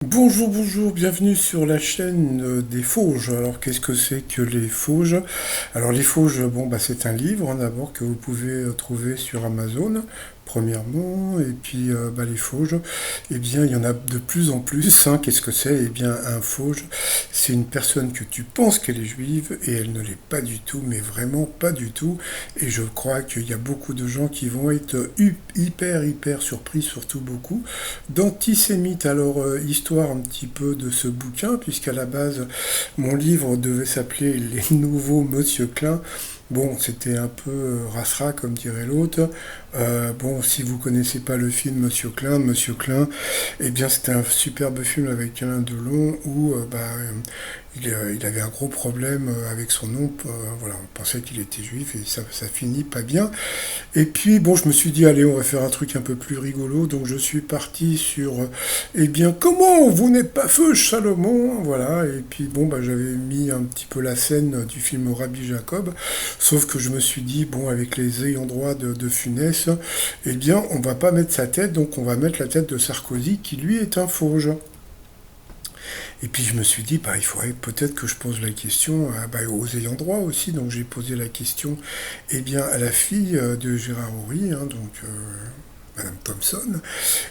Bonjour, bonjour, bienvenue sur la chaîne des Fauges. Alors, qu'est-ce que c'est que les Fauges? Alors, les Fauges, bon, bah, c'est un livre d'abord que vous pouvez trouver sur Amazon, premièrement. Et puis, bah, les Fauges, eh bien, il y en a de plus en plus, hein. Qu'est-ce que c'est? Eh bien, un Fauge, c'est une personne que tu penses qu'elle est juive et elle ne l'est pas du tout, mais vraiment pas du tout. Et je crois qu'il y a beaucoup de gens qui vont être hyper surpris, surtout beaucoup d'antisémite. Alors, histoire un petit peu de ce bouquin, puisqu'à la base, mon livre devait s'appeler Les Nouveaux Monsieur Klein. Bon, c'était un peu rasera, comme dirait l'autre. Bon, si vous connaissez pas le film Monsieur Klein, eh bien, c'était un superbe film avec Alain Delon où il avait un gros problème avec son nom. Voilà, on pensait qu'il était juif et ça finit pas bien. Et puis, bon, je me suis dit, allez, on va faire un truc un peu plus rigolo. Donc, je suis parti sur, eh bien, comment vous n'êtes pas feu, Salomon? Voilà. Et puis, bon, bah, j'avais mis un petit peu la scène du film Rabbi Jacob. Sauf que je me suis dit, bon, avec les ayants droit de Funès, eh bien, on va pas mettre sa tête. Donc, on va mettre la tête de Sarkozy, qui lui est un fauge. Et puis je me suis dit, bah, il faudrait peut-être que je pose la question bah, aux ayants droit aussi. Donc j'ai posé la question eh bien, à la fille de Gérard Horry, hein, donc Madame Thompson.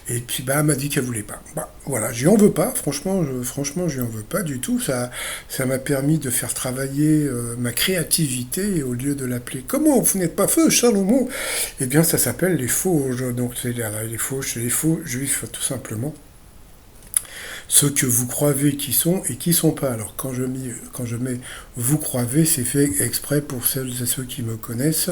Et puis bah, elle m'a dit qu'elle voulait pas. Bah, voilà, je lui en veux pas, franchement, je lui en veux pas du tout. Ça m'a permis de faire travailler ma créativité et au lieu de l'appeler comment vous n'êtes pas feu, Salomon, eh bien ça s'appelle les faux. Donc c'est les faux juifs tout simplement ceux que vous croyez qui sont et qui sont pas. Alors quand je mets vous croyez, c'est fait exprès pour celles et ceux qui me connaissent.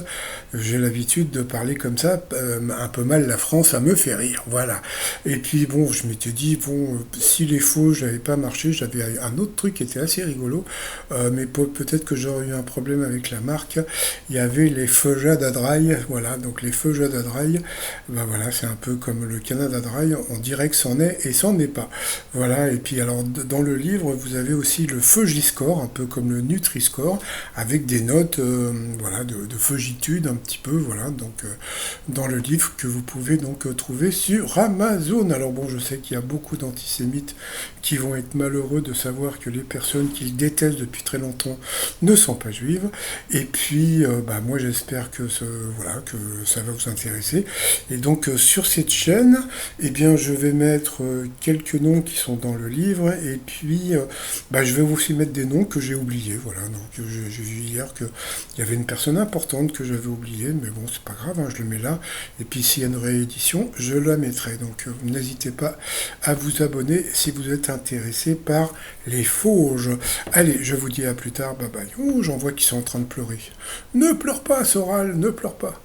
J'ai l'habitude de parler comme ça, un peu mal la France, ça me fait rire, voilà. Et puis bon, je m'étais dit, bon, si les faux, j'avais pas marché, j'avais un autre truc qui était assez rigolo, mais peut-être que j'aurais eu un problème avec la marque. Il y avait les Feuja d'Adrail, voilà, donc les Feuja d'Adrail, ben voilà, c'est un peu comme le Canada Dry, on dirait que c'en est et c'en est pas. Voilà, et puis alors dans le livre, vous avez aussi le Feugiscore, un peu comme le Nutri-Score, avec des notes voilà, de Feugitude un petit peu, voilà, donc dans le livre que vous pouvez donc trouver sur Amazon. Alors bon, je sais qu'il y a beaucoup d'antisémites qui vont être malheureux de savoir que les personnes qu'ils détestent depuis très longtemps ne sont pas juives. Et puis, bah, moi j'espère que, voilà, que ça va vous intéresser. Et donc sur cette chaîne, eh bien, je vais mettre quelques noms qui sont dans le livre et puis bah, je vais aussi mettre des noms que j'ai oubliés. Voilà, donc j'ai vu hier qu'il y avait une personne importante que j'avais oubliée, mais bon, c'est pas grave, hein, je le mets là. Et puis s'il y a une réédition, je la mettrai. Donc n'hésitez pas à vous abonner si vous êtes intéressé par les Fauges. Allez, je vous dis à plus tard, bye bye. Oh, j'en vois qui sont en train de pleurer. Ne pleure pas, Soral, ne pleure pas.